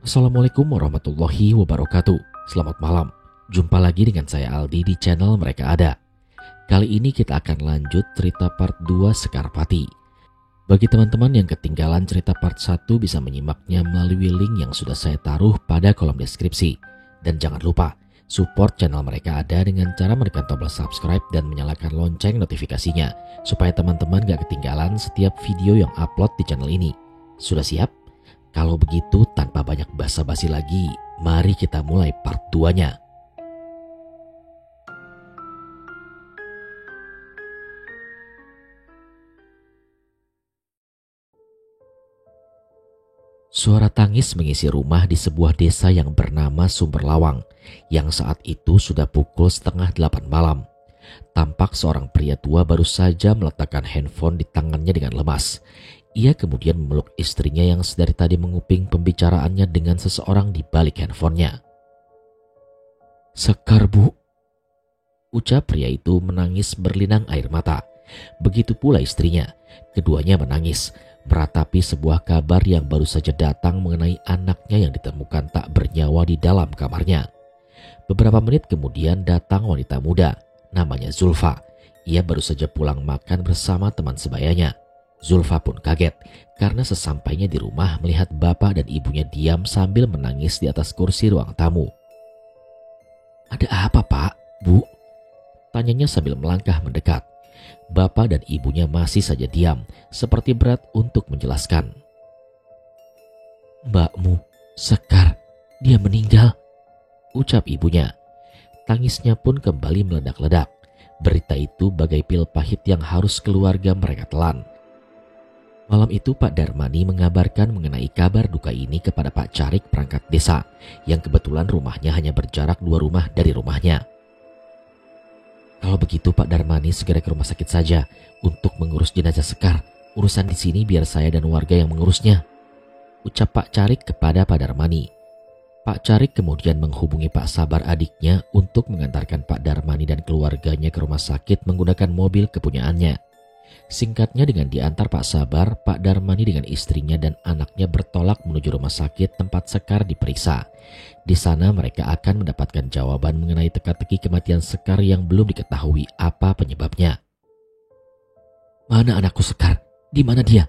Assalamualaikum warahmatullahi wabarakatuh. Selamat malam. Jumpa lagi dengan saya Aldi di channel Mereka Ada. Kali ini kita akan lanjut cerita part 2 Sekar Pati. Bagi teman-teman yang ketinggalan cerita part 1 bisa menyimaknya melalui link yang sudah saya taruh pada kolom deskripsi. Dan jangan lupa support channel Mereka Ada dengan cara menekan tombol subscribe dan menyalakan lonceng notifikasinya supaya teman-teman gak ketinggalan setiap video yang upload di channel ini. Sudah siap? Kalau begitu tanpa banyak basa-basi lagi, mari kita mulai part 2-nya. Suara tangis mengisi rumah di sebuah desa yang bernama Sumber Lawang, yang saat itu sudah pukul 7:30 malam. Tampak seorang pria tua baru saja meletakkan handphone di tangannya dengan lemas. Ia kemudian memeluk istrinya yang sedari tadi menguping pembicaraannya dengan seseorang di balik handphonenya. "Sekar, Bu," ucap pria itu menangis berlinang air mata. Begitu pula istrinya. Keduanya menangis, meratapi sebuah kabar yang baru saja datang mengenai anaknya yang ditemukan tak bernyawa di dalam kamarnya. Beberapa menit kemudian datang wanita muda, namanya Zulfa. Ia baru saja pulang makan bersama teman sebayanya. Zulfa pun kaget karena sesampainya di rumah melihat bapak dan ibunya diam sambil menangis di atas kursi ruang tamu. "Ada apa, Pak, Bu?" tanyanya sambil melangkah mendekat. Bapak dan ibunya masih saja diam, seperti berat untuk menjelaskan. "Mbakmu, Sekar, dia meninggal," ucap ibunya. Tangisnya pun kembali meledak-ledak. Berita itu bagai pil pahit yang harus keluarga mereka telan. Malam itu Pak Darmani mengabarkan mengenai kabar duka ini kepada Pak Carik perangkat desa, yang kebetulan rumahnya hanya berjarak 2 rumah dari rumahnya. "Kalau begitu Pak Darmani segera ke rumah sakit saja untuk mengurus jenazah Sekar. Urusan di sini biar saya dan warga yang mengurusnya," ucap Pak Carik kepada Pak Darmani. Pak Carik kemudian menghubungi Pak Sabar adiknya untuk mengantarkan Pak Darmani dan keluarganya ke rumah sakit menggunakan mobil kepunyaannya. Singkatnya, dengan diantar Pak Sabar, Pak Darmani dengan istrinya dan anaknya bertolak menuju rumah sakit tempat Sekar diperiksa. Di sana mereka akan mendapatkan jawaban mengenai teka-teki kematian Sekar yang belum diketahui apa penyebabnya. "Mana anakku Sekar? Di mana dia?"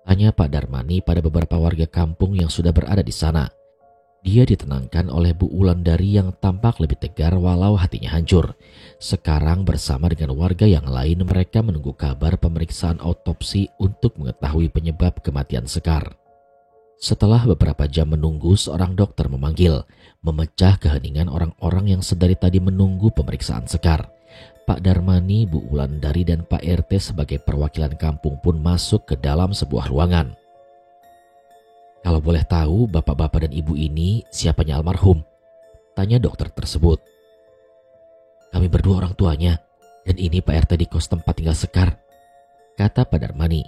tanya Pak Darmani pada beberapa warga kampung yang sudah berada di sana. Dia ditenangkan oleh Bu Wulandari yang tampak lebih tegar walau hatinya hancur. Sekarang bersama dengan warga yang lain mereka menunggu kabar pemeriksaan autopsi untuk mengetahui penyebab kematian Sekar. Setelah beberapa jam menunggu, seorang dokter memanggil, memecah keheningan orang-orang yang sedari tadi menunggu pemeriksaan Sekar. Pak Darmani, Bu Wulandari dan Pak RT sebagai perwakilan kampung pun masuk ke dalam sebuah ruangan. "Kalau boleh tahu, bapak-bapak dan ibu ini siapanya almarhum?" tanya dokter tersebut. "Kami berdua orang tuanya, dan ini Pak RT di kos tempat tinggal Sekar," kata Pak Darmani.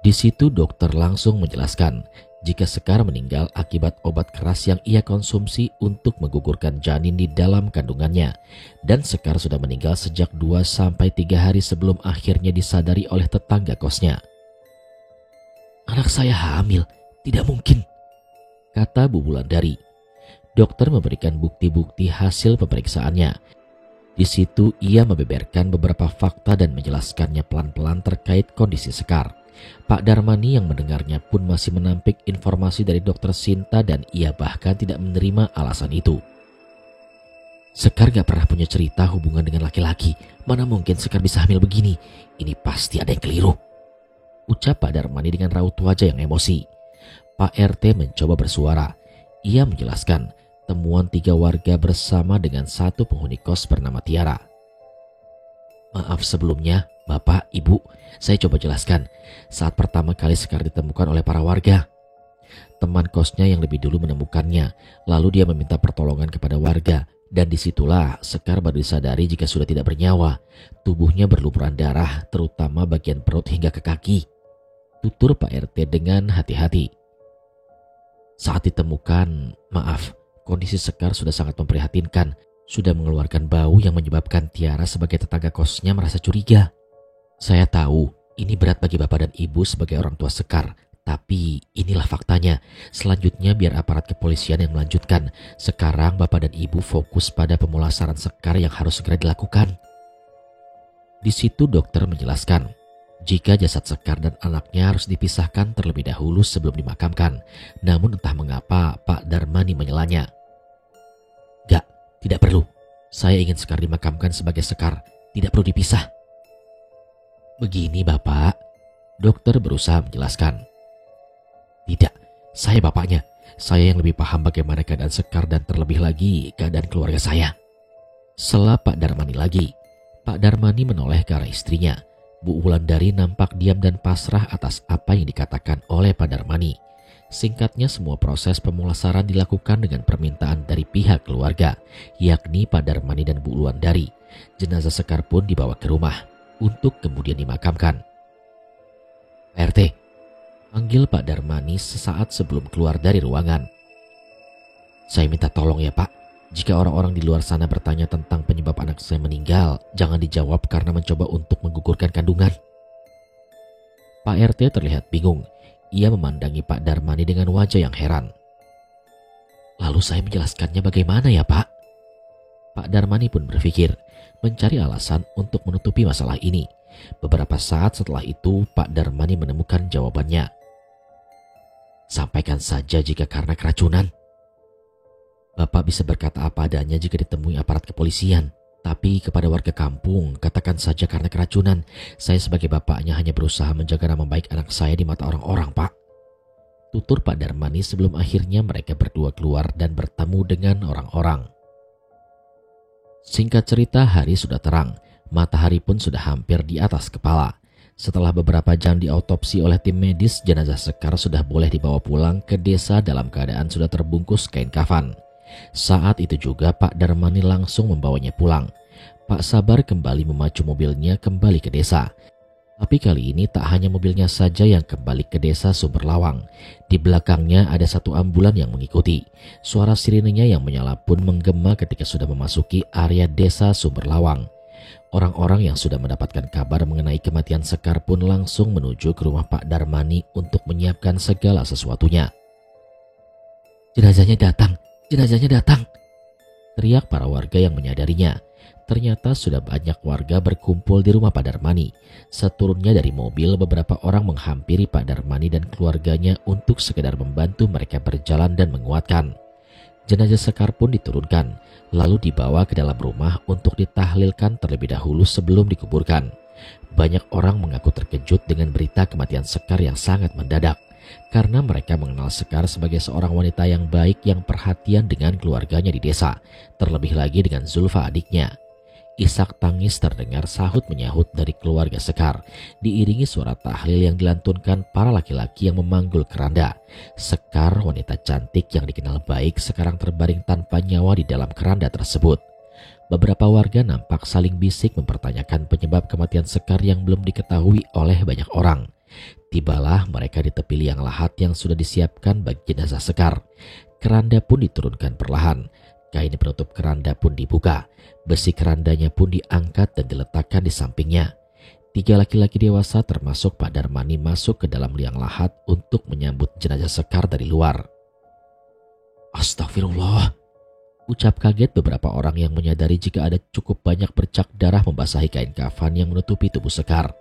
Di situ dokter langsung menjelaskan jika Sekar meninggal akibat obat keras yang ia konsumsi untuk menggugurkan janin di dalam kandungannya, dan Sekar sudah meninggal sejak 2-3 hari sebelum akhirnya disadari oleh tetangga kosnya. "Anak saya hamil, tidak mungkin," kata Bu Wulandari. Dokter memberikan bukti-bukti hasil pemeriksaannya. Di situ ia membeberkan beberapa fakta dan menjelaskannya pelan-pelan terkait kondisi Sekar. Pak Darmani yang mendengarnya pun masih menampik informasi dari dokter Sinta dan ia bahkan tidak menerima alasan itu. "Sekar gak pernah punya cerita hubungan dengan laki-laki. Mana mungkin Sekar bisa hamil begini? Ini pasti ada yang keliru," ucap Pak Darmani dengan raut wajah yang emosi. Pak RT mencoba bersuara. Ia menjelaskan temuan 3 warga bersama dengan 1 penghuni kos bernama Tiara. "Maaf sebelumnya, Bapak, Ibu, saya coba jelaskan. Saat pertama kali Sekar ditemukan oleh para warga, teman kosnya yang lebih dulu menemukannya. Lalu dia meminta pertolongan kepada warga. Dan disitulah Sekar baru disadari jika sudah tidak bernyawa. Tubuhnya berlumuran darah, terutama bagian perut hingga ke kaki," tutur Pak RT dengan hati-hati. "Saat ditemukan, maaf, kondisi Sekar sudah sangat memprihatinkan. Sudah mengeluarkan bau yang menyebabkan Tiara sebagai tetangga kosnya merasa curiga. Saya tahu ini berat bagi Bapak dan Ibu sebagai orang tua Sekar, Tapi inilah faktanya. Selanjutnya biar aparat kepolisian yang melanjutkan. Sekarang Bapak dan Ibu fokus pada pemulasaran Sekar yang harus segera dilakukan. Di situ dokter menjelaskan, jika jasad Sekar dan anaknya harus dipisahkan terlebih dahulu sebelum dimakamkan. Namun entah mengapa Pak Darmani menyelanya. Gak, tidak perlu. Saya ingin Sekar dimakamkan sebagai Sekar, tidak perlu dipisah. Begini Bapak, dokter berusaha menjelaskan. Tidak, saya bapaknya. Saya yang lebih paham bagaimana keadaan Sekar dan terlebih lagi keadaan keluarga saya. Sela Pak Darmani lagi. Pak Darmani menoleh ke arah istrinya. Bu Wulandari nampak diam dan pasrah atas apa yang dikatakan oleh Pak Darmani. Singkatnya semua proses pemulasaran dilakukan dengan permintaan dari pihak keluarga, yakni Pak Darmani dan Bu Wulandari. Jenazah Sekar pun dibawa ke rumah untuk kemudian dimakamkan. Pak RT, panggil Pak Darmani sesaat sebelum keluar dari ruangan. Saya minta tolong ya Pak. Jika orang-orang di luar sana bertanya tentang penyebab anak saya meninggal, jangan dijawab karena mencoba untuk menggugurkan kandungan. Pak RT terlihat bingung. Ia memandangi Pak Darmani dengan wajah yang heran. Lalu saya menjelaskannya bagaimana ya Pak? Pak Darmani pun berpikir, mencari alasan untuk menutupi masalah ini. Beberapa saat setelah itu, Pak Darmani menemukan jawabannya. Sampaikan saja jika karena keracunan. Bapak bisa berkata apa adanya jika ditemui aparat kepolisian. Tapi kepada warga kampung, katakan saja karena keracunan. Saya sebagai bapaknya hanya berusaha menjaga nama baik anak saya di mata orang-orang, Pak. Tutur Pak Darmani sebelum akhirnya mereka berdua keluar dan bertemu dengan orang-orang. Singkat cerita, hari sudah terang. Matahari pun sudah hampir di atas kepala. Setelah beberapa jam diautopsi oleh tim medis, jenazah Sekar sudah boleh dibawa pulang ke desa dalam keadaan sudah terbungkus kain kafan. Saat itu juga Pak Darmani langsung membawanya pulang. Pak Sabar kembali memacu mobilnya kembali ke desa. Tapi kali ini tak hanya mobilnya saja yang kembali ke desa Sumberlawang. Di belakangnya ada satu ambulan yang mengikuti. Suara sirenenya yang menyala pun menggema ketika sudah memasuki area desa Sumberlawang. Orang-orang yang sudah mendapatkan kabar mengenai kematian Sekar pun langsung menuju ke rumah Pak Darmani untuk menyiapkan segala sesuatunya. Jenazahnya datang! Jenazahnya datang! Teriak para warga yang menyadarinya. Ternyata sudah banyak warga berkumpul di rumah Pak Darmani. Seturunnya dari mobil, beberapa orang menghampiri Pak Darmani dan keluarganya untuk sekedar membantu mereka berjalan dan menguatkan. Jenazah Sekar pun diturunkan, lalu dibawa ke dalam rumah untuk ditahlilkan terlebih dahulu sebelum dikuburkan. Banyak orang mengaku terkejut dengan berita kematian Sekar yang sangat mendadak. Karena mereka mengenal Sekar sebagai seorang wanita yang baik yang perhatian dengan keluarganya di desa, terlebih lagi dengan Zulfa adiknya. Isak tangis terdengar sahut menyahut dari keluarga Sekar, diiringi suara tahlil yang dilantunkan para laki-laki yang memanggul keranda. Sekar, wanita cantik yang dikenal baik, sekarang terbaring tanpa nyawa di dalam keranda tersebut. Beberapa warga nampak saling bisik mempertanyakan penyebab kematian Sekar yang belum diketahui oleh banyak orang. Tibalah mereka di tepi liang lahat yang sudah disiapkan bagi jenazah Sekar. Keranda pun diturunkan perlahan. Kain penutup keranda pun dibuka. Besi kerandanya pun diangkat dan diletakkan di sampingnya. 3 laki-laki dewasa termasuk Pak Darmani masuk ke dalam liang lahat untuk menyambut jenazah Sekar dari luar. Astagfirullah, ucap kaget beberapa orang yang menyadari jika ada cukup banyak bercak darah membasahi kain kafan yang menutupi tubuh Sekar.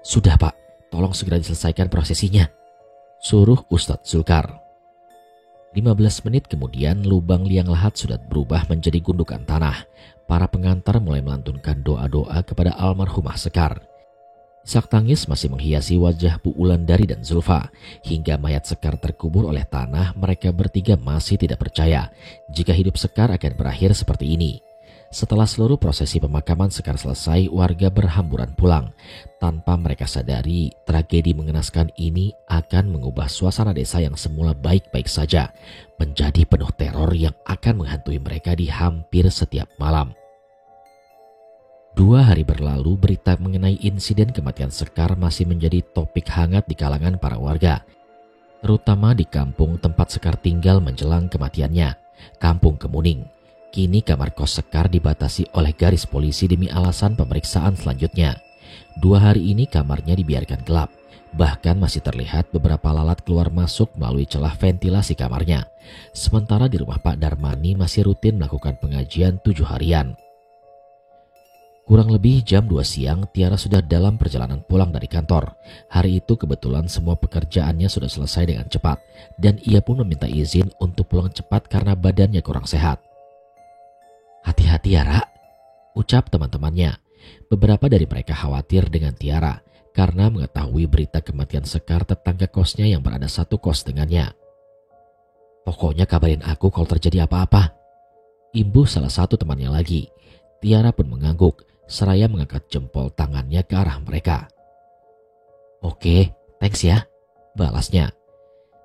Sudah Pak, tolong segera diselesaikan prosesinya, suruh Ustadz Zulkar. 15 menit kemudian lubang liang lahat sudah berubah menjadi gundukan tanah. Para pengantar mulai melantunkan doa-doa kepada almarhumah Sekar. Isak tangis masih menghiasi wajah Bu Wulandari dan Zulfa. Hingga mayat Sekar terkubur oleh tanah, mereka bertiga masih tidak percaya jika hidup Sekar akan berakhir seperti ini. Setelah seluruh prosesi pemakaman Sekar selesai, warga berhamburan pulang. Tanpa mereka sadari, tragedi mengenaskan ini akan mengubah suasana desa yang semula baik-baik saja menjadi penuh teror yang akan menghantui mereka di hampir setiap malam. 2 hari berlalu, berita mengenai insiden kematian Sekar masih menjadi topik hangat di kalangan para warga, terutama di kampung tempat Sekar tinggal menjelang kematiannya, Kampung Kemuning. Kini kamar kos Sekar dibatasi oleh garis polisi demi alasan pemeriksaan selanjutnya. 2 hari ini kamarnya dibiarkan gelap. Bahkan masih terlihat beberapa lalat keluar masuk melalui celah ventilasi kamarnya. Sementara di rumah Pak Darmani masih rutin melakukan pengajian 7 harian. Kurang lebih jam 2 siang, Tiara sudah dalam perjalanan pulang dari kantor. Hari itu kebetulan semua pekerjaannya sudah selesai dengan cepat, dan ia pun meminta izin untuk pulang cepat karena badannya kurang sehat. "Hati-hati ya, Ra," ucap teman-temannya. Beberapa dari mereka khawatir dengan Tiara karena mengetahui berita kematian Sekar tetangga kosnya yang berada satu kos dengannya. "Pokoknya kabarin aku kalau terjadi apa-apa," imbuh salah satu temannya lagi. Tiara pun mengangguk seraya mengangkat jempol tangannya ke arah mereka. "Oke, thanks ya," balasnya.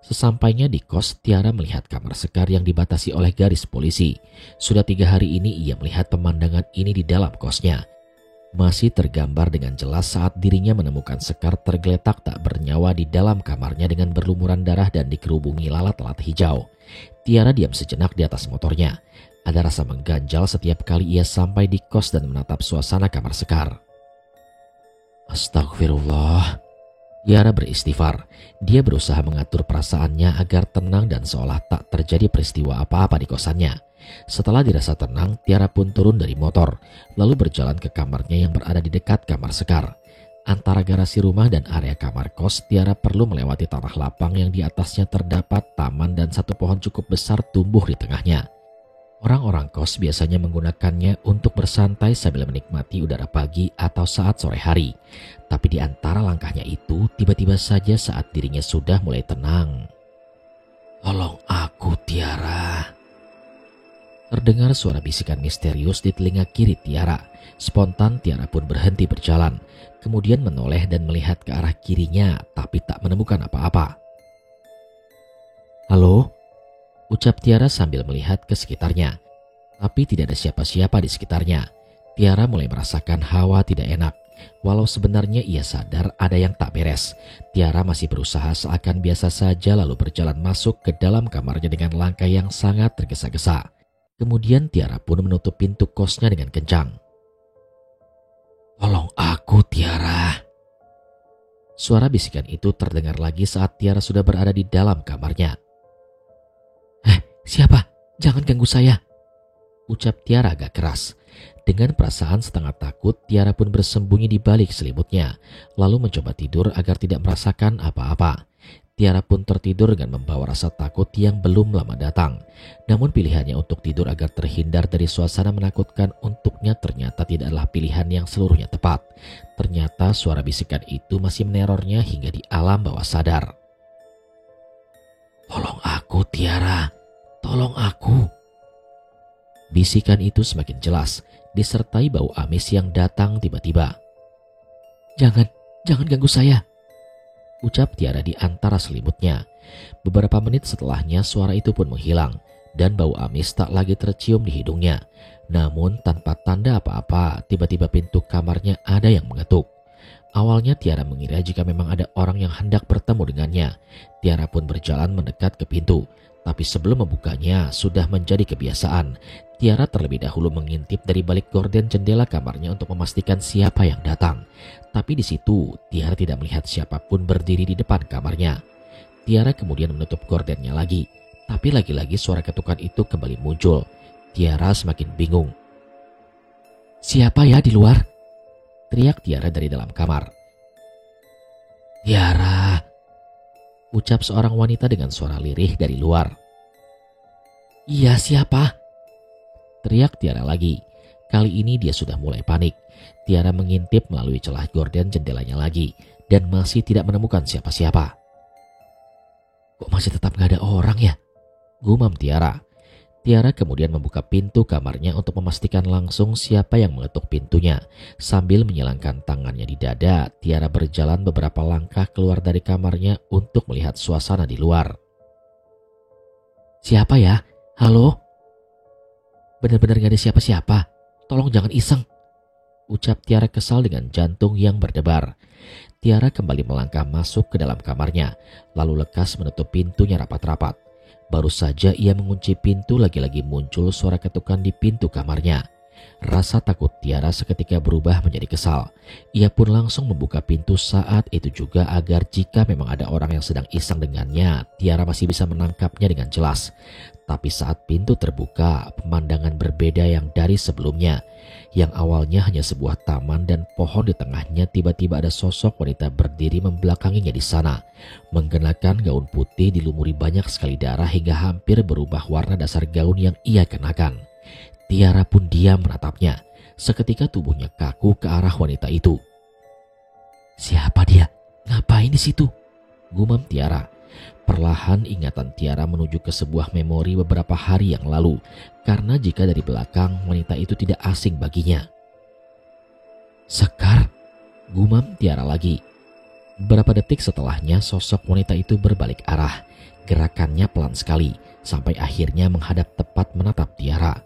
Sesampainya di kos, Tiara melihat kamar Sekar yang dibatasi oleh garis polisi. Sudah 3 hari ini ia melihat pemandangan ini di dalam kosnya. Masih tergambar dengan jelas saat dirinya menemukan Sekar tergeletak tak bernyawa di dalam kamarnya dengan berlumuran darah dan dikerubungi lalat-lalat hijau. Tiara diam sejenak di atas motornya. Ada rasa mengganjal setiap kali ia sampai di kos dan menatap suasana kamar Sekar. "Astagfirullah." Tiara beristighfar. Dia berusaha mengatur perasaannya agar tenang dan seolah tak terjadi peristiwa apa-apa di kosannya. Setelah dirasa tenang, Tiara pun turun dari motor, lalu berjalan ke kamarnya yang berada di dekat kamar Sekar. Antara garasi rumah dan area kamar kos, Tiara perlu melewati tanah lapang yang di atasnya terdapat taman dan satu pohon cukup besar tumbuh di tengahnya. Orang-orang kos biasanya menggunakannya untuk bersantai sambil menikmati udara pagi atau saat sore hari. Tapi di antara langkahnya itu, tiba-tiba saja saat dirinya sudah mulai tenang. "Tolong aku, Tiara." Terdengar suara bisikan misterius di telinga kiri Tiara. Spontan Tiara pun berhenti berjalan, kemudian menoleh dan melihat ke arah kirinya, tapi tak menemukan apa-apa. "Halo?" ucap Tiara sambil melihat ke sekitarnya. Tapi tidak ada siapa-siapa di sekitarnya. Tiara mulai merasakan hawa tidak enak. Walau sebenarnya ia sadar ada yang tak beres, Tiara masih berusaha seakan biasa saja lalu berjalan masuk ke dalam kamarnya dengan langkah yang sangat tergesa-gesa. Kemudian Tiara pun menutup pintu kosnya dengan kencang. "Tolong aku, Tiara." Suara bisikan itu terdengar lagi saat Tiara sudah berada di dalam kamarnya. "Siapa? Jangan ganggu saya," ucap Tiara agak keras. Dengan perasaan setengah takut, Tiara pun bersembunyi di balik selimutnya, lalu mencoba tidur agar tidak merasakan apa-apa. Tiara pun tertidur dengan membawa rasa takut yang belum lama datang. Namun pilihannya untuk tidur agar terhindar dari suasana menakutkan untuknya ternyata tidaklah pilihan yang seluruhnya tepat. Ternyata suara bisikan itu masih menerornya hingga di alam bawah sadar. "Tolong aku, Tiara. Tolong aku." Bisikan itu semakin jelas, disertai bau amis yang datang tiba-tiba. Jangan ganggu saya," ucap Tiara di antara selimutnya. Beberapa menit setelahnya suara itu pun menghilang, dan bau amis tak lagi tercium di hidungnya. Namun tanpa tanda apa-apa, tiba-tiba pintu kamarnya ada yang mengetuk. Awalnya Tiara mengira jika memang ada orang yang hendak bertemu dengannya. Tiara pun berjalan mendekat ke pintu. Tapi sebelum membukanya sudah menjadi kebiasaan. Tiara terlebih dahulu mengintip dari balik gorden jendela kamarnya untuk memastikan siapa yang datang. Tapi di situ Tiara tidak melihat siapapun berdiri di depan kamarnya. Tiara kemudian menutup gordennya lagi. Tapi lagi-lagi suara ketukan itu kembali muncul. Tiara semakin bingung. "Siapa ya di luar?" teriak Tiara dari dalam kamar. "Tiara," ucap seorang wanita dengan suara lirih dari luar. "Iya, siapa?" teriak Tiara lagi. Kali ini dia sudah mulai panik. Tiara mengintip melalui celah gorden jendelanya lagi dan masih tidak menemukan siapa-siapa. "Kok masih tetap gak ada orang ya?" gumam Tiara. Tiara kemudian membuka pintu kamarnya untuk memastikan langsung siapa yang mengetuk pintunya. Sambil menyilangkan tangannya di dada, Tiara berjalan beberapa langkah keluar dari kamarnya untuk melihat suasana di luar. "Siapa ya? Halo?" "Benar-benar gak ada siapa-siapa. Tolong jangan iseng," ucap Tiara kesal dengan jantung yang berdebar. Tiara kembali melangkah masuk ke dalam kamarnya, lalu lekas menutup pintunya rapat-rapat. Baru saja ia mengunci pintu, lagi-lagi muncul suara ketukan di pintu kamarnya. Rasa takut Tiara seketika berubah menjadi kesal. Ia pun langsung membuka pintu saat itu juga agar jika memang ada orang yang sedang iseng dengannya, Tiara masih bisa menangkapnya dengan jelas. Tapi saat pintu terbuka, pemandangan berbeda yang dari sebelumnya. Yang awalnya hanya sebuah taman dan pohon di tengahnya, tiba-tiba ada sosok wanita berdiri membelakanginya di sana. Mengenakan gaun putih dilumuri banyak sekali darah hingga hampir berubah warna dasar gaun yang ia kenakan. Tiara pun diam menatapnya. Seketika tubuhnya kaku ke arah wanita itu. "Siapa dia? Ngapain di situ?" gumam Tiara. Perlahan ingatan Tiara menuju ke sebuah memori beberapa hari yang lalu, karena jika dari belakang wanita itu tidak asing baginya. "Sekar," gumam Tiara lagi. Beberapa detik setelahnya sosok wanita itu berbalik arah. Gerakannya pelan sekali, sampai akhirnya menghadap tepat menatap Tiara.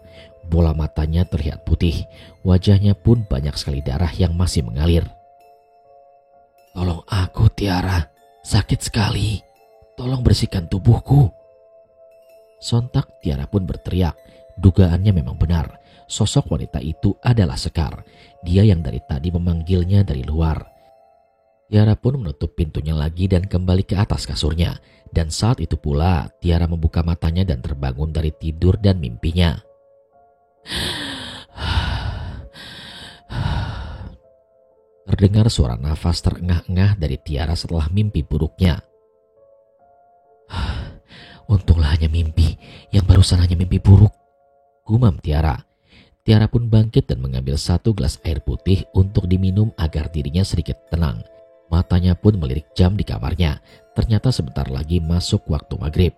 Bola matanya terlihat putih, wajahnya pun banyak sekali darah yang masih mengalir. "Tolong aku, Tiara, sakit sekali. Tolong bersihkan tubuhku." Sontak Tiara pun berteriak. Dugaannya memang benar. Sosok wanita itu adalah Sekar. Dia yang dari tadi memanggilnya dari luar. Tiara pun menutup pintunya lagi dan kembali ke atas kasurnya. Dan saat itu pula Tiara membuka matanya dan terbangun dari tidur dan mimpinya. Terdengar suara nafas terengah-engah dari Tiara setelah mimpi buruknya. "Untunglah hanya mimpi, yang barusan hanya mimpi buruk," gumam Tiara. Tiara pun bangkit dan mengambil satu gelas air putih untuk diminum agar dirinya sedikit tenang. Matanya pun melirik jam di kamarnya. Ternyata sebentar lagi masuk waktu maghrib.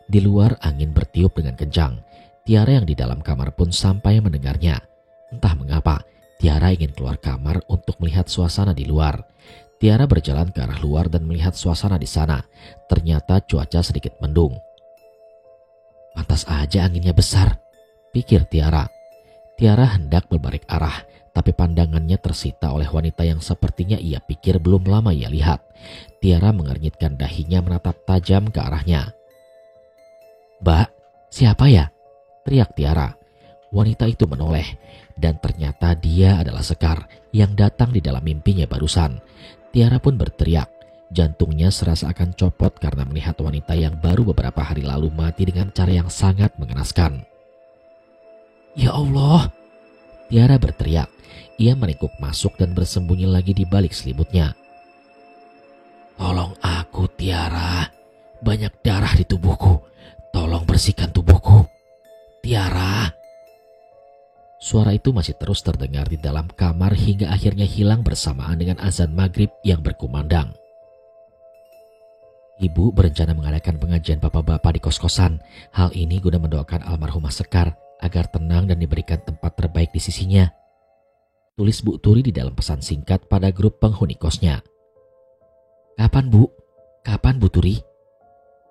Di luar angin bertiup dengan kencang. Tiara yang di dalam kamar pun sampai mendengarnya. Entah mengapa, Tiara ingin keluar kamar untuk melihat suasana di luar. Tiara berjalan ke arah luar dan melihat suasana di sana. Ternyata cuaca sedikit mendung. "Pantas aja anginnya besar," pikir Tiara. Tiara hendak berbalik arah, tapi pandangannya tersita oleh wanita yang sepertinya ia pikir belum lama ia lihat. Tiara mengernyitkan dahinya menatap tajam ke arahnya. "Mbak, siapa ya?" teriak Tiara. Wanita itu menoleh, dan ternyata dia adalah Sekar yang datang di dalam mimpinya barusan. Tiara pun berteriak. Jantungnya serasa akan copot karena melihat wanita yang baru beberapa hari lalu mati dengan cara yang sangat mengenaskan. "Ya Allah!" Tiara berteriak. Ia meringkuk masuk dan bersembunyi lagi di balik selimutnya. "Tolong aku, Tiara. Banyak darah di tubuhku. Tolong bersihkan tubuhku, Tiara." Suara itu masih terus terdengar di dalam kamar hingga akhirnya hilang bersamaan dengan azan maghrib yang berkumandang. "Ibu berencana mengadakan pengajian bapak-bapak di kos-kosan. Hal ini guna mendoakan almarhumah Sekar agar tenang dan diberikan tempat terbaik di sisinya," tulis Bu Turi di dalam pesan singkat pada grup penghuni kosnya. "Kapan, Bu? Kapan, Bu Turi?"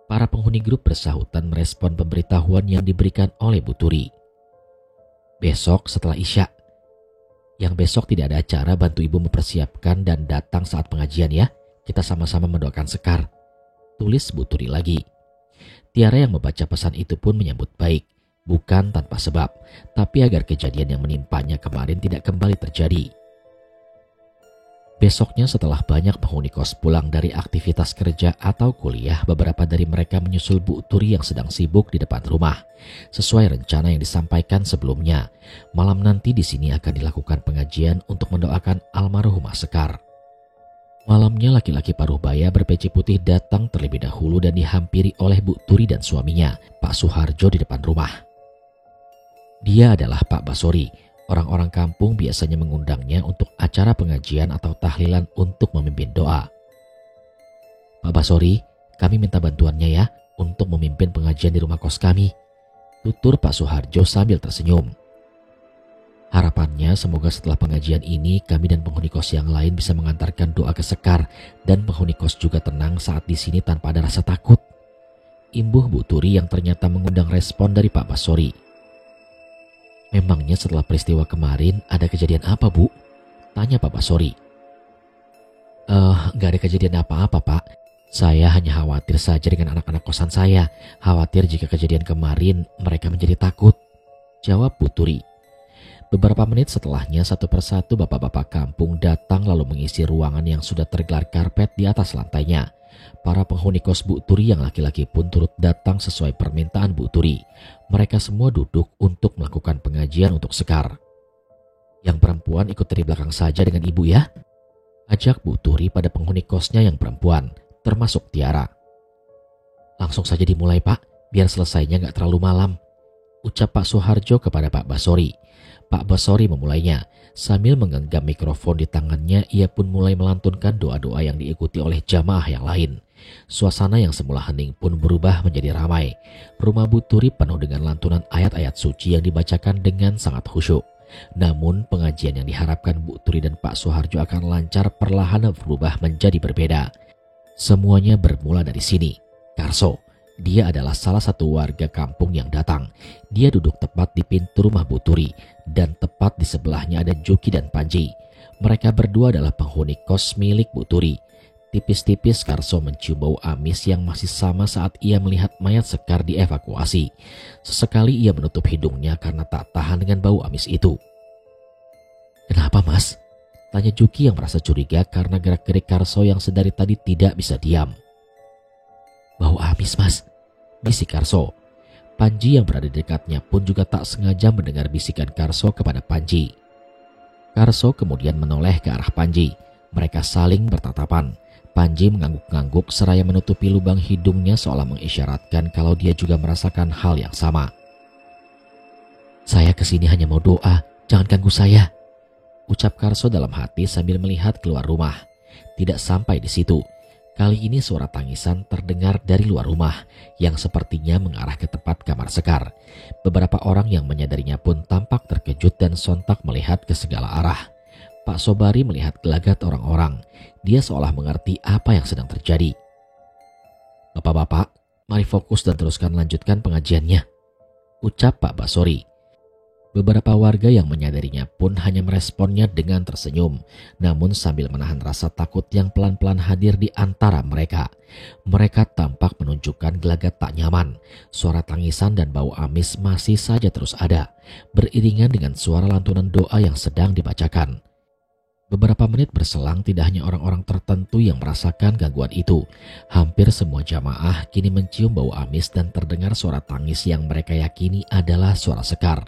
Para penghuni grup bersahutan merespon pemberitahuan yang diberikan oleh Bu Turi. "Besok setelah Isya. Yang besok tidak ada acara, bantu ibu mempersiapkan dan datang saat pengajian ya. Kita sama-sama mendoakan Sekar," tulis Bu Turi lagi. Tiara yang membaca pesan itu pun menyambut baik. Bukan tanpa sebab, tapi agar kejadian yang menimpanya kemarin tidak kembali terjadi. Besoknya setelah banyak penghuni kos pulang dari aktivitas kerja atau kuliah, beberapa dari mereka menyusul Bu Turi yang sedang sibuk di depan rumah. Sesuai rencana yang disampaikan sebelumnya, malam nanti di sini akan dilakukan pengajian untuk mendoakan almarhumah Sekar. Malamnya laki-laki paruh baya berpeci putih datang terlebih dahulu dan dihampiri oleh Bu Turi dan suaminya, Pak Suharjo di depan rumah. Dia adalah Pak Basori. Orang-orang kampung biasanya mengundangnya untuk acara pengajian atau tahlilan untuk memimpin doa. "Pak Basori, kami minta bantuannya ya untuk memimpin pengajian di rumah kos kami," tutur Pak Suharjo sambil tersenyum. "Harapannya semoga setelah pengajian ini kami dan penghuni kos yang lain bisa mengantarkan doa ke Sekar dan penghuni kos juga tenang saat di sini tanpa ada rasa takut," imbuh Bu Turi yang ternyata mengundang respon dari Pak Basori. "Memangnya setelah peristiwa kemarin ada kejadian apa, Bu?" tanya Pak Basori. Gak ada kejadian apa-apa, Pak. Saya hanya khawatir saja dengan anak-anak kosan saya. Khawatir jika kejadian kemarin mereka menjadi takut," jawab Bu Turi. Beberapa menit setelahnya satu persatu bapak-bapak kampung datang lalu mengisi ruangan yang sudah tergelar karpet di atas lantainya. Para penghuni kos Bu Turi yang laki-laki pun turut datang sesuai permintaan Bu Turi. Mereka semua duduk untuk melakukan pengajian untuk Sekar. Yang perempuan ikut dari belakang saja dengan ibu ya, ajak Bu Turi pada penghuni kosnya yang perempuan, termasuk Tiara. Langsung saja dimulai Pak, biar selesainya gak terlalu malam, ucap Pak Suharjo kepada Pak Basori. Pak Basori memulainya. Sambil menggenggam mikrofon di tangannya, ia pun mulai melantunkan doa-doa yang diikuti oleh jamaah yang lain. Suasana yang semula hening pun berubah menjadi ramai. Rumah Bu Turi penuh dengan lantunan ayat-ayat suci yang dibacakan dengan sangat khusyuk. Namun pengajian yang diharapkan Bu Turi dan Pak Suharjo akan lancar perlahan berubah menjadi berbeda. Semuanya bermula dari sini. Karso, dia adalah salah satu warga kampung yang datang. Dia duduk tepat di pintu rumah Bu Turi dan tepat di sebelahnya ada Juki dan Panji. Mereka berdua adalah penghuni kos milik Bu Turi. Tipis-tipis Karso mencium bau amis yang masih sama saat ia melihat mayat Sekar dievakuasi. Sesekali ia menutup hidungnya karena tak tahan dengan bau amis itu. "Kenapa Mas?" tanya Juki yang merasa curiga karena gerak-gerik Karso yang sedari tadi tidak bisa diam. "Bau amis Mas," bisik Karso. Panji yang berada di dekatnya pun juga tak sengaja mendengar bisikan Karso kepada Panji. Karso kemudian menoleh ke arah Panji. Mereka saling bertatapan. Panji mengangguk-ngangguk seraya menutupi lubang hidungnya seolah mengisyaratkan kalau dia juga merasakan hal yang sama. "Saya kesini hanya mau doa, jangan ganggu saya," ucap Karso dalam hati sambil melihat keluar rumah. Tidak sampai di situ. Kali ini suara tangisan terdengar dari luar rumah yang sepertinya mengarah ke tempat kamar Sekar. Beberapa orang yang menyadarinya pun tampak terkejut dan sontak melihat ke segala arah. Pak Sobari melihat gelagat orang-orang. Dia seolah mengerti apa yang sedang terjadi. "Bapak-bapak, mari fokus dan teruskan lanjutkan pengajiannya," ucap Pak Basori. Beberapa warga yang menyadarinya pun hanya meresponnya dengan tersenyum, namun sambil menahan rasa takut yang pelan-pelan hadir di antara mereka. Mereka tampak menunjukkan gelagat tak nyaman. Suara tangisan dan bau amis masih saja terus ada, beriringan dengan suara lantunan doa yang sedang dibacakan. Beberapa menit berselang, tidak hanya orang-orang tertentu yang merasakan gangguan itu. Hampir semua jamaah kini mencium bau amis dan terdengar suara tangis yang mereka yakini adalah suara Sekar.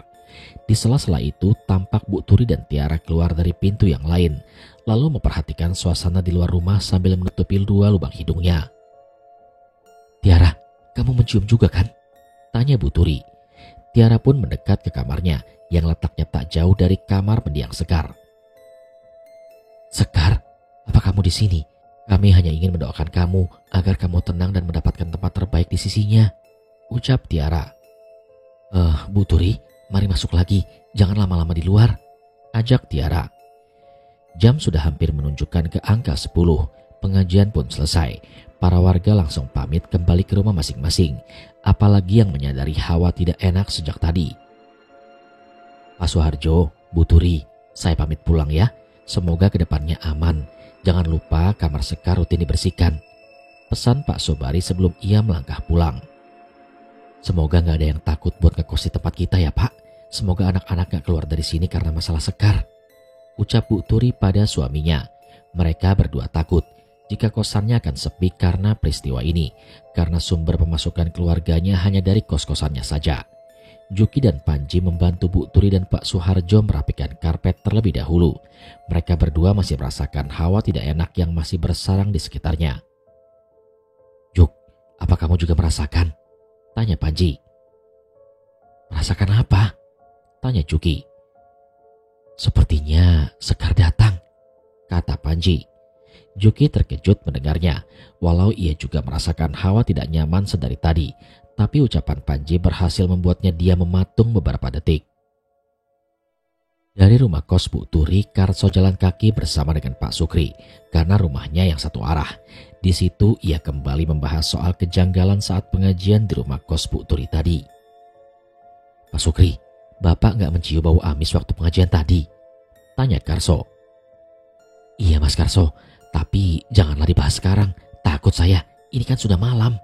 Di sela-sela itu tampak Bu Turi dan Tiara keluar dari pintu yang lain, lalu memperhatikan suasana di luar rumah sambil menutupi dua lubang hidungnya. "Tiara, kamu mencium juga kan?" tanya Bu Turi. Tiara pun mendekat ke kamarnya yang letaknya tak jauh dari kamar mendiang Sekar. "Sekar, apa kamu di sini? Kami hanya ingin mendoakan kamu agar kamu tenang dan mendapatkan tempat terbaik di sisinya," ucap Tiara. Bu Turi, mari masuk lagi, jangan lama-lama di luar," ajak Tiara. Jam sudah hampir menunjukkan ke angka 10. Pengajian pun selesai. Para warga langsung pamit kembali ke rumah masing-masing, apalagi yang menyadari hawa tidak enak sejak tadi. "Pak Suharjo, Bu Turi, saya pamit pulang ya. Semoga kedepannya aman. Jangan lupa kamar Sekar rutin dibersihkan," pesan Pak Sobari sebelum ia melangkah pulang. "Semoga gak ada yang takut buat ngekos di tempat kita ya Pak. Semoga anak-anak gak keluar dari sini karena masalah Sekar," ucap Bu Turi pada suaminya. Mereka berdua takut jika kosannya akan sepi karena peristiwa ini, karena sumber pemasukan keluarganya hanya dari kos-kosannya saja. Juki dan Panji membantu Bu Turi dan Pak Suharjo merapikan karpet terlebih dahulu. Mereka berdua masih merasakan hawa tidak enak yang masih bersarang di sekitarnya. "Juk, apa kamu juga merasakan?" tanya Panji. "Merasakan apa?" tanya Juki. "Sepertinya Sekar datang," kata Panji. Juki terkejut mendengarnya, walau ia juga merasakan hawa tidak nyaman sedari tadi, tapi ucapan Panji berhasil membuatnya dia mematung beberapa detik. Dari rumah kos Bu Turi, Karso jalan kaki bersama dengan Pak Sukri karena rumahnya yang satu arah. Di situ ia kembali membahas soal kejanggalan saat pengajian di rumah kos Bu Turi tadi. "Pak Sukri, Bapak nggak mencium bau amis waktu pengajian tadi?" tanya Karso. "Iya Mas Karso, tapi janganlah dibahas sekarang. Takut saya, ini kan sudah malam,"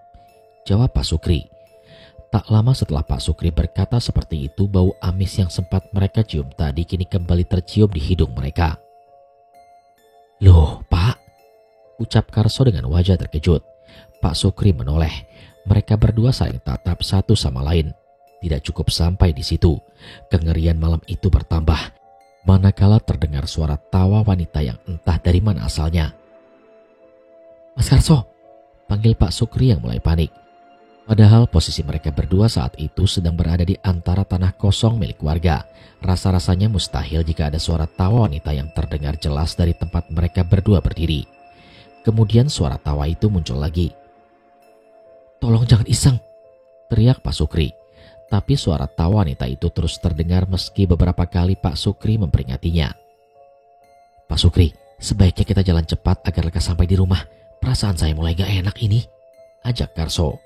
jawab Pak Sukri. Tak lama setelah Pak Sukri berkata seperti itu, bau amis yang sempat mereka cium tadi kini kembali tercium di hidung mereka. "Loh, Pak," ucap Karso dengan wajah terkejut. Pak Sukri menoleh. Mereka berdua saling tatap satu sama lain. Tidak cukup sampai di situ. Kengerian malam itu bertambah, manakala terdengar suara tawa wanita yang entah dari mana asalnya. "Mas Karso," panggil Pak Sukri yang mulai panik. Padahal posisi mereka berdua saat itu sedang berada di antara tanah kosong milik warga. Rasa-rasanya mustahil jika ada suara tawa wanita yang terdengar jelas dari tempat mereka berdua berdiri. Kemudian suara tawa itu muncul lagi. "Tolong jangan iseng," teriak Pak Sukri. Tapi suara tawa wanita itu terus terdengar meski beberapa kali Pak Sukri memperingatinya. "Pak Sukri, sebaiknya kita jalan cepat agar lekas sampai di rumah. Perasaan saya mulai gak enak ini," ajak Karso.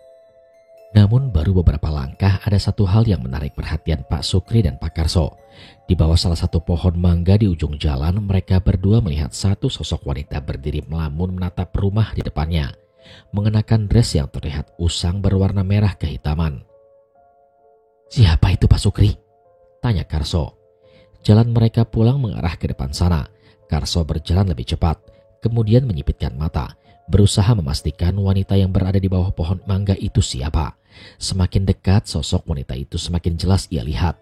Namun baru beberapa langkah ada satu hal yang menarik perhatian Pak Sukri dan Pak Karso. Di bawah salah satu pohon mangga di ujung jalan, mereka berdua melihat satu sosok wanita berdiri melamun menatap rumah di depannya, mengenakan dress yang terlihat usang berwarna merah kehitaman. "Siapa itu, Pak Sukri?" tanya Karso. Jalan mereka pulang mengarah ke depan sana. Karso berjalan lebih cepat, kemudian menyipitkan mata, berusaha memastikan wanita yang berada di bawah pohon mangga itu siapa. Semakin dekat sosok wanita itu semakin jelas ia lihat.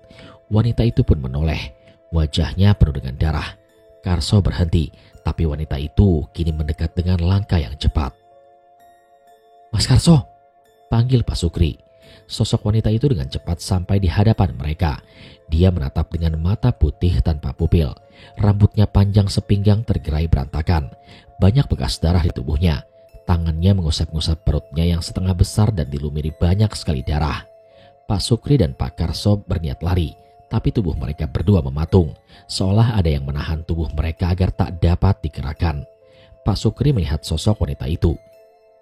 Wanita itu pun menoleh. Wajahnya penuh dengan darah. Karso berhenti, tapi wanita itu kini mendekat dengan langkah yang cepat. "Mas Karso," panggil Pak Sukri. Sosok wanita itu dengan cepat sampai di hadapan mereka. Dia menatap dengan mata putih tanpa pupil. Rambutnya panjang sepinggang tergerai berantakan. Banyak bekas darah di tubuhnya. Tangannya mengusap-ngusap perutnya yang setengah besar dan dilumuri banyak sekali darah. Pak Sukri dan Pak Karso berniat lari, tapi tubuh mereka berdua mematung, seolah ada yang menahan tubuh mereka agar tak dapat digerakkan. Pak Sukri melihat sosok wanita itu.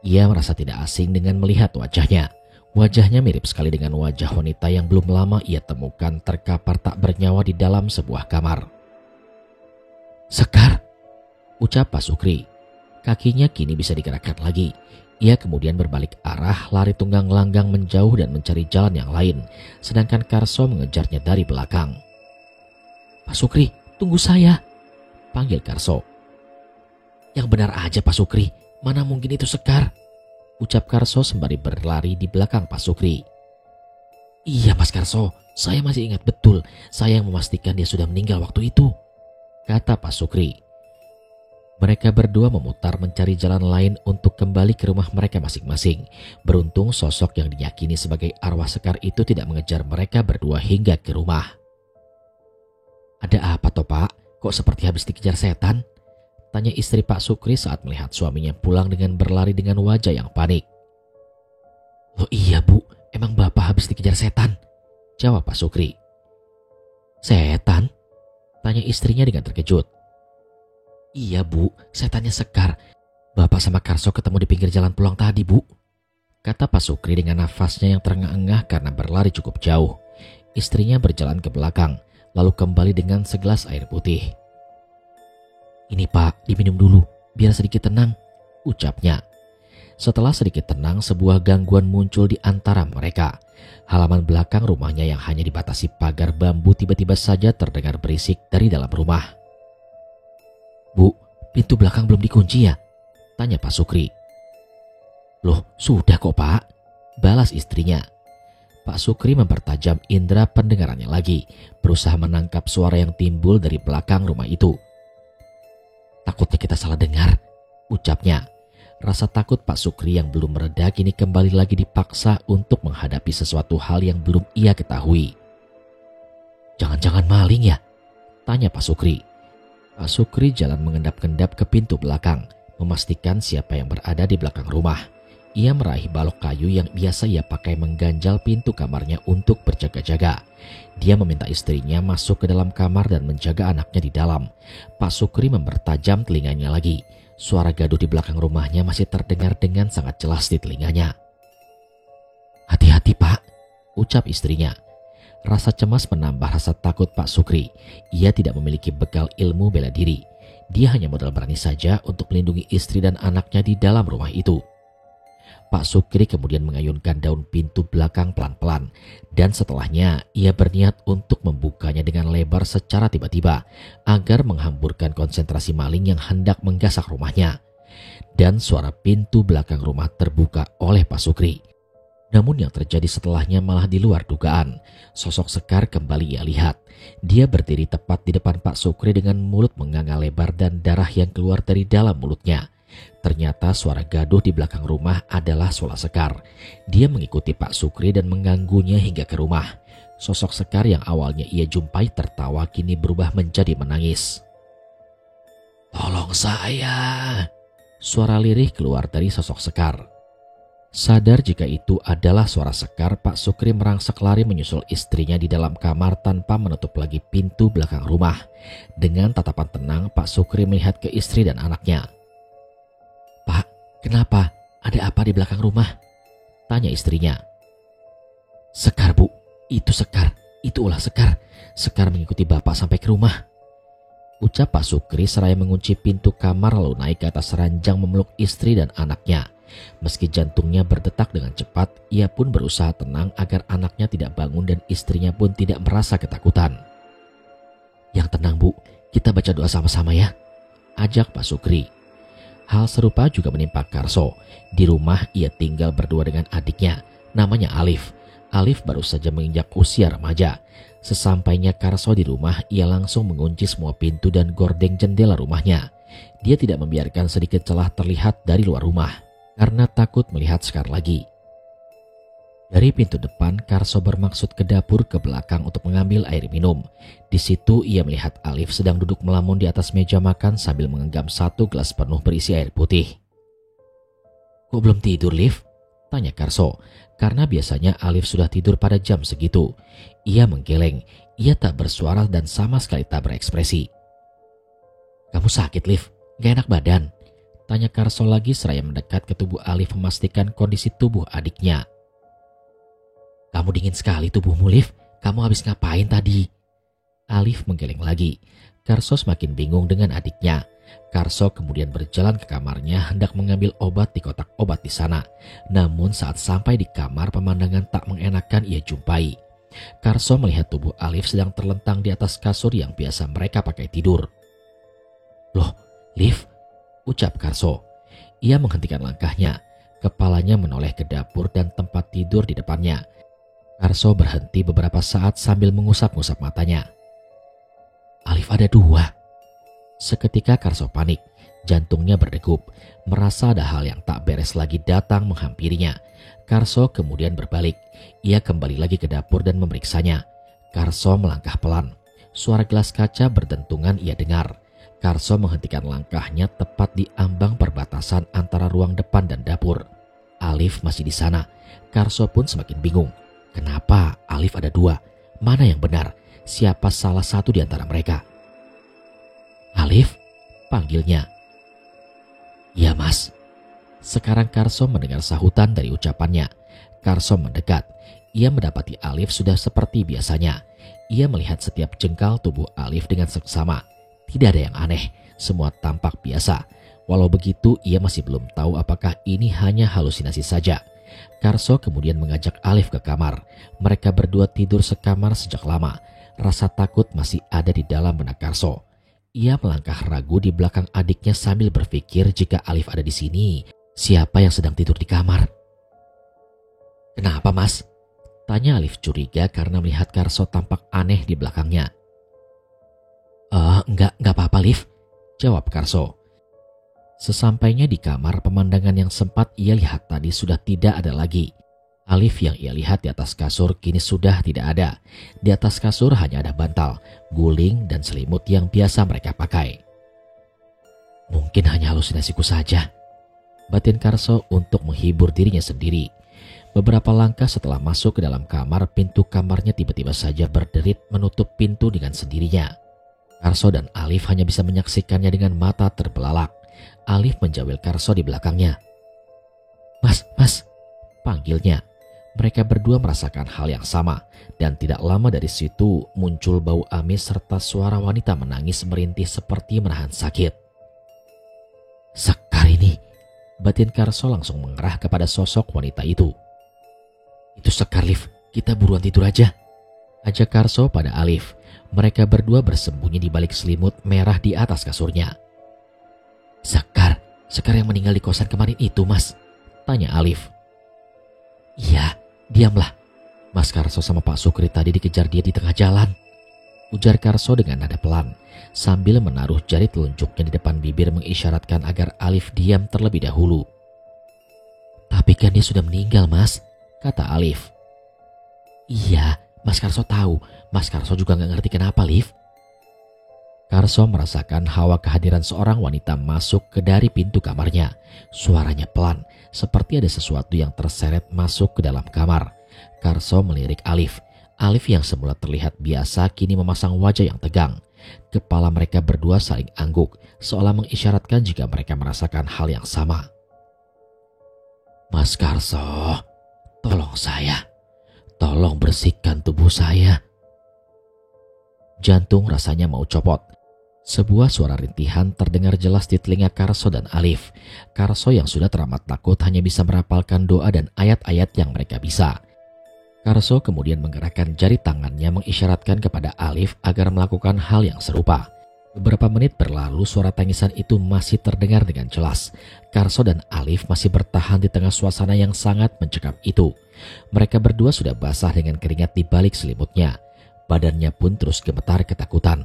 Ia merasa tidak asing dengan melihat wajahnya. Wajahnya mirip sekali dengan wajah wanita yang belum lama ia temukan terkapar tak bernyawa di dalam sebuah kamar. "Sekar," ucap Pak Sukri. Kakinya kini bisa digerakkan lagi. Ia kemudian berbalik arah, lari tunggang langgang menjauh dan mencari jalan yang lain, sedangkan Karso mengejarnya dari belakang. "Pak Sukri, tunggu saya," panggil Karso. "Yang benar aja, Pak Sukri, mana mungkin itu Sekar," ucap Karso sembari berlari di belakang Pak Sukri. "Iya Mas Karso, saya masih ingat betul. Saya yang memastikan dia sudah meninggal waktu itu," kata Pak Sukri. Mereka berdua memutar mencari jalan lain untuk kembali ke rumah mereka masing-masing. Beruntung sosok yang diyakini sebagai arwah Sekar itu tidak mengejar mereka berdua hingga ke rumah. "Ada apa toh Pak? Kok seperti habis dikejar setan?" tanya istri Pak Sukri saat melihat suaminya pulang dengan berlari dengan wajah yang panik. "Loh iya Bu, emang Bapak habis dikejar setan?" jawab Pak Sukri. "Setan?" tanya istrinya dengan terkejut. "Iya Bu, setannya Sekar. Bapak sama Karso ketemu di pinggir jalan pulang tadi Bu," kata Pak Sukri dengan nafasnya yang terengah-engah karena berlari cukup jauh. Istrinya berjalan ke belakang, lalu kembali dengan segelas air putih. "Ini Pak, diminum dulu, biar sedikit tenang," ucapnya. Setelah sedikit tenang, sebuah gangguan muncul di antara mereka. Halaman belakang rumahnya yang hanya dibatasi pagar bambu tiba-tiba saja terdengar berisik dari dalam rumah. "Bu, pintu belakang belum dikunci ya?" tanya Pak Sukri. "Loh, sudah kok Pak," balas istrinya. Pak Sukri mempertajam indera pendengarannya lagi, berusaha menangkap suara yang timbul dari belakang rumah itu. "Takutnya kita salah dengar," ucapnya. Rasa takut Pak Sukri yang belum mereda kini kembali lagi dipaksa untuk menghadapi sesuatu hal yang belum ia ketahui. "Jangan-jangan maling ya?" tanya Pak Sukri. Pak Sukri jalan mengendap-endap ke pintu belakang, memastikan siapa yang berada di belakang rumah. Ia meraih balok kayu yang biasa ia pakai mengganjal pintu kamarnya untuk berjaga-jaga. Dia meminta istrinya masuk ke dalam kamar dan menjaga anaknya di dalam. Pak Sukri mempertajam telinganya lagi. Suara gaduh di belakang rumahnya masih terdengar dengan sangat jelas di telinganya. "Hati-hati Pak," ucap istrinya. Rasa cemas menambah rasa takut Pak Sukri. Ia tidak memiliki bekal ilmu bela diri. Dia hanya modal berani saja untuk melindungi istri dan anaknya di dalam rumah itu. Pak Sukri kemudian mengayunkan daun pintu belakang pelan-pelan, dan setelahnya ia berniat untuk membukanya dengan lebar secara tiba-tiba agar menghamburkan konsentrasi maling yang hendak menggasak rumahnya. Dan suara pintu belakang rumah terbuka oleh Pak Sukri. Namun yang terjadi setelahnya malah di luar dugaan. Sosok Sekar kembali ia lihat. Dia berdiri tepat di depan Pak Sukri dengan mulut menganga lebar dan darah yang keluar dari dalam mulutnya. Ternyata suara gaduh di belakang rumah adalah suara Sekar. Dia mengikuti Pak Sukri dan mengganggunya hingga ke rumah. Sosok Sekar yang awalnya ia jumpai tertawa kini berubah menjadi menangis. "Tolong saya!" Suara lirih keluar dari sosok Sekar. Sadar jika itu adalah suara Sekar, Pak Sukri merangsek lari menyusul istrinya di dalam kamar tanpa menutup lagi pintu belakang rumah. Dengan tatapan tenang, Pak Sukri melihat ke istri dan anaknya. "Pak, kenapa? Ada apa di belakang rumah?" tanya istrinya. "Sekar, Bu. Itu Sekar. Itu ulah Sekar. Sekar mengikuti Bapak sampai ke rumah," ucap Pak Sukri seraya mengunci pintu kamar lalu naik ke atas ranjang memeluk istri dan anaknya. Meski jantungnya berdetak dengan cepat, ia pun berusaha tenang agar anaknya tidak bangun dan istrinya pun tidak merasa ketakutan. "Yang tenang, Bu, kita baca doa sama-sama ya," ajak Pak Sukri. Hal serupa juga menimpa Karso. Di rumah ia tinggal berdua dengan adiknya, namanya Alif. Alif baru saja menginjak usia remaja. Sesampainya Karso di rumah, ia langsung mengunci semua pintu dan gordeng jendela rumahnya. Dia tidak membiarkan sedikit celah terlihat dari luar rumah karena takut melihat Sekar lagi. Dari pintu depan, Karso bermaksud ke dapur ke belakang untuk mengambil air minum. Di situ ia melihat Alif sedang duduk melamun di atas meja makan sambil menggenggam satu gelas penuh berisi air putih. "Kok belum tidur, Liv?" tanya Karso, karena biasanya Alif sudah tidur pada jam segitu. Ia menggeleng, ia tak bersuara dan sama sekali tak berekspresi. "Kamu sakit, Liv? Gak enak badan?" tanya Karso lagi seraya mendekat ke tubuh Alif memastikan kondisi tubuh adiknya. "Kamu dingin sekali tubuhmu, Liv. Kamu habis ngapain tadi?" Alif menggeleng lagi. Karso semakin bingung dengan adiknya. Karso kemudian berjalan ke kamarnya hendak mengambil obat di kotak obat di sana. Namun saat sampai di kamar, pemandangan tak mengenakan ia jumpai. Karso melihat tubuh Alif sedang terlentang di atas kasur yang biasa mereka pakai tidur. "Loh, Liv?" ucap Karso. Ia menghentikan langkahnya. Kepalanya menoleh ke dapur dan tempat tidur di depannya. Karso berhenti beberapa saat sambil mengusap-ngusap matanya. "Alif ada dua." Seketika Karso panik. Jantungnya berdegup. Merasa ada hal yang tak beres lagi datang menghampirinya. Karso kemudian berbalik. Ia kembali lagi ke dapur dan memeriksanya. Karso melangkah pelan. Suara gelas kaca berdentungan ia dengar. Karso menghentikan langkahnya tepat di ambang perbatasan antara ruang depan dan dapur. Alif masih di sana. Karso pun semakin bingung. Kenapa Alif ada dua? Mana yang benar? Siapa salah satu di antara mereka? "Alif?" panggilnya. "Ya, Mas." Sekarang Karso mendengar sahutan dari ucapannya. Karso mendekat. Ia mendapati Alif sudah seperti biasanya. Ia melihat setiap jengkal tubuh Alif dengan seksama. Tidak ada yang aneh, semua tampak biasa. Walau begitu, ia masih belum tahu apakah ini hanya halusinasi saja. Karso kemudian mengajak Alif ke kamar. Mereka berdua tidur sekamar sejak lama. Rasa takut masih ada di dalam benak Karso. Ia melangkah ragu di belakang adiknya sambil berpikir jika Alif ada di sini, siapa yang sedang tidur di kamar? "Kenapa, Mas?" tanya Alif curiga karena melihat Karso tampak aneh di belakangnya. Enggak apa-apa, Liv," jawab Karso. Sesampainya di kamar, pemandangan yang sempat ia lihat tadi sudah tidak ada lagi. Alif yang ia lihat di atas kasur kini sudah tidak ada. Di atas kasur hanya ada bantal, guling, dan selimut yang biasa mereka pakai. "Mungkin hanya halusinasiku saja," batin Karso untuk menghibur dirinya sendiri. Beberapa langkah setelah masuk ke dalam kamar, pintu kamarnya tiba-tiba saja berderit menutup pintu dengan sendirinya. Karso dan Alif hanya bisa menyaksikannya dengan mata terbelalak. Alif menjawil Karso di belakangnya. Mas," panggilnya. Mereka berdua merasakan hal yang sama, dan tidak lama dari situ muncul bau amis serta suara wanita menangis merintih seperti menahan sakit. "Sekar ini," Batin Karso langsung mengerah kepada sosok wanita itu. Itu Sekar, Liv. Kita buruan tidur aja, ajak Karso pada Alif. Mereka berdua bersembunyi di balik selimut merah di atas kasurnya. Sekar yang meninggal di kosan kemarin itu, Mas, tanya Alif. Iya, diamlah. Mas Karso sama Pak Sukri tadi dikejar dia di tengah jalan, ujar Karso dengan nada pelan sambil menaruh jari telunjuknya di depan bibir mengisyaratkan agar Alif diam terlebih dahulu. Tapi kan dia sudah meninggal, Mas, kata Alif. Iya, Mas Karso tahu. Mas Karso juga gak ngerti kenapa, Liv. Karso merasakan hawa kehadiran seorang wanita masuk ke dari pintu kamarnya. Suaranya pelan, seperti ada sesuatu yang terseret masuk ke dalam kamar. Karso melirik Alif. Alif yang semula terlihat biasa kini memasang wajah yang tegang. Kepala mereka berdua saling angguk, seolah mengisyaratkan jika mereka merasakan hal yang sama. Mas Karso, tolong saya. Tolong bersihkan tubuh saya. Jantung rasanya mau copot. Sebuah suara rintihan terdengar jelas di telinga Karso dan Alif. Karso yang sudah teramat takut hanya bisa merapalkan doa dan ayat-ayat yang mereka bisa. Karso kemudian menggerakkan jari tangannya mengisyaratkan kepada Alif agar melakukan hal yang serupa. Beberapa menit berlalu, suara tangisan itu masih terdengar dengan jelas. Karso dan Alif masih bertahan di tengah suasana yang sangat mencekam itu. Mereka berdua sudah basah dengan keringat di balik selimutnya. Badannya pun terus gemetar ketakutan.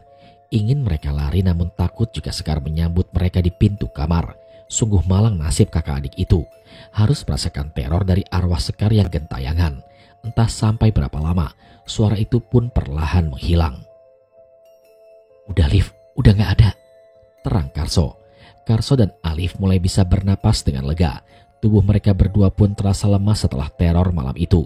Ingin mereka lari namun takut jika Sekar menyambut mereka di pintu kamar. Sungguh malang nasib kakak adik itu. Harus merasakan teror dari arwah Sekar yang gentayangan. Entah sampai berapa lama, suara itu pun perlahan menghilang. Udah, Liv, udah gak ada, terang Karso. Karso dan Alif mulai bisa bernapas dengan lega. Tubuh mereka berdua pun terasa lemas setelah teror malam itu.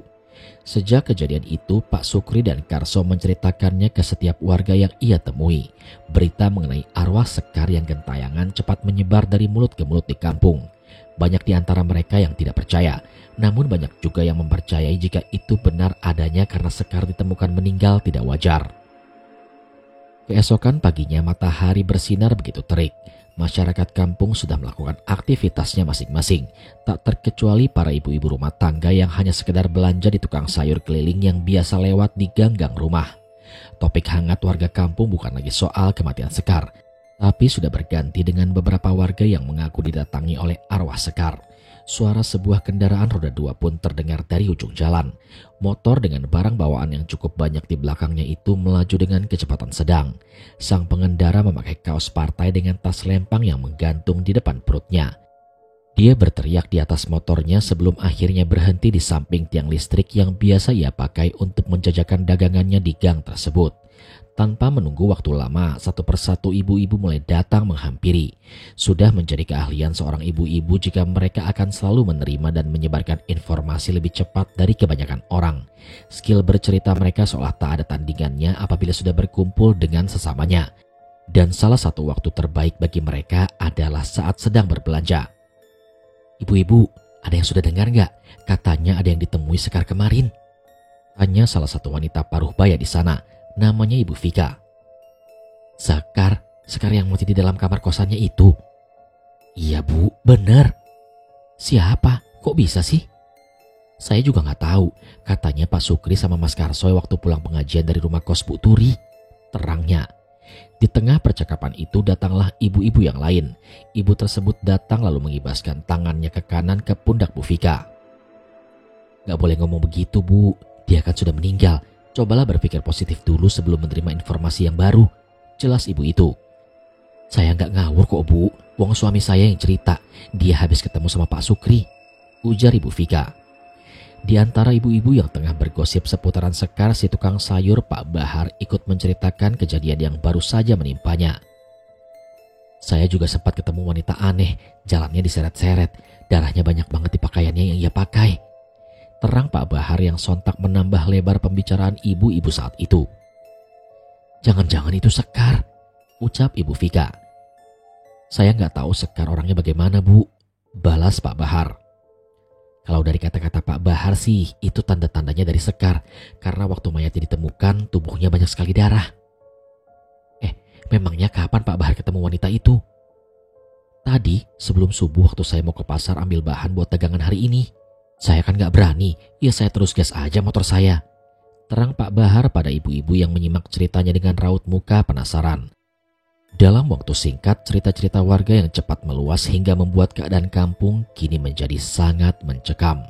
Sejak kejadian itu, Pak Sukri dan Karso menceritakannya ke setiap warga yang ia temui. Berita mengenai arwah Sekar yang gentayangan cepat menyebar dari mulut ke mulut di kampung. Banyak di antara mereka yang tidak percaya, namun banyak juga yang mempercayai jika itu benar adanya karena Sekar ditemukan meninggal tidak wajar. Keesokan paginya matahari bersinar begitu terik. Masyarakat kampung sudah melakukan aktivitasnya masing-masing, tak terkecuali para ibu-ibu rumah tangga yang hanya sekedar belanja di tukang sayur keliling yang biasa lewat di gang-gang rumah. Topik hangat warga kampung bukan lagi soal kematian Sekar, tapi sudah berganti dengan beberapa warga yang mengaku didatangi oleh arwah Sekar. Suara sebuah kendaraan roda 2 pun terdengar dari ujung jalan. Motor dengan barang bawaan yang cukup banyak di belakangnya itu melaju dengan kecepatan sedang. Sang pengendara memakai kaos partai dengan tas lempang yang menggantung di depan perutnya. Dia berteriak di atas motornya sebelum akhirnya berhenti di samping tiang listrik yang biasa ia pakai untuk menjajakan dagangannya di gang tersebut. Tanpa menunggu waktu lama, satu persatu ibu-ibu mulai datang menghampiri. Sudah menjadi keahlian seorang ibu-ibu jika mereka akan selalu menerima dan menyebarkan informasi lebih cepat dari kebanyakan orang. Skill bercerita mereka seolah tak ada tandingannya apabila sudah berkumpul dengan sesamanya. Dan salah satu waktu terbaik bagi mereka adalah saat sedang berbelanja. Ibu-ibu, ada yang sudah dengar nggak? Katanya ada yang ditemui Sekar kemarin. Tanya salah satu wanita paruh baya di sana. Namanya Ibu Vika. Sekar yang mati di dalam kamar kosannya itu. Iya Bu, benar. Siapa? Kok bisa sih? Saya juga nggak tahu. Katanya Pak Sukri sama Mas Karso waktu pulang pengajian dari rumah kos Bu Turi. Terangnya. Di tengah percakapan itu datanglah ibu-ibu yang lain. Ibu tersebut datang lalu mengibaskan tangannya ke kanan ke pundak Bu Vika. Gak boleh ngomong begitu Bu, dia kan sudah meninggal. Cobalah berpikir positif dulu sebelum menerima informasi yang baru. Jelas ibu itu. Saya nggak ngawur kok Bu, wong suami saya yang cerita. Dia habis ketemu sama Pak Sukri, ujar Ibu Vika. Di antara ibu-ibu yang tengah bergosip seputaran Sekar, si tukang sayur Pak Bahar ikut menceritakan kejadian yang baru saja menimpanya. Saya juga sempat ketemu wanita aneh, jalannya diseret-seret, darahnya banyak banget di pakaiannya yang ia pakai. Terang Pak Bahar yang sontak menambah lebar pembicaraan ibu-ibu saat itu. Jangan-jangan itu Sekar, ucap Ibu Vika. Saya nggak tahu Sekar orangnya bagaimana Bu, balas Pak Bahar. Kalau dari kata-kata Pak Bahar sih, itu tanda-tandanya dari Sekar, karena waktu mayatnya ditemukan tubuhnya banyak sekali darah. Memangnya kapan Pak Bahar ketemu wanita itu? Tadi sebelum subuh waktu saya mau ke pasar ambil bahan buat dagangan hari ini. Saya kan gak berani, ya saya terus gas aja motor saya. Terang Pak Bahar pada ibu-ibu yang menyimak ceritanya dengan raut muka penasaran. Dalam waktu singkat, cerita-cerita warga yang cepat meluas hingga membuat keadaan kampung kini menjadi sangat mencekam.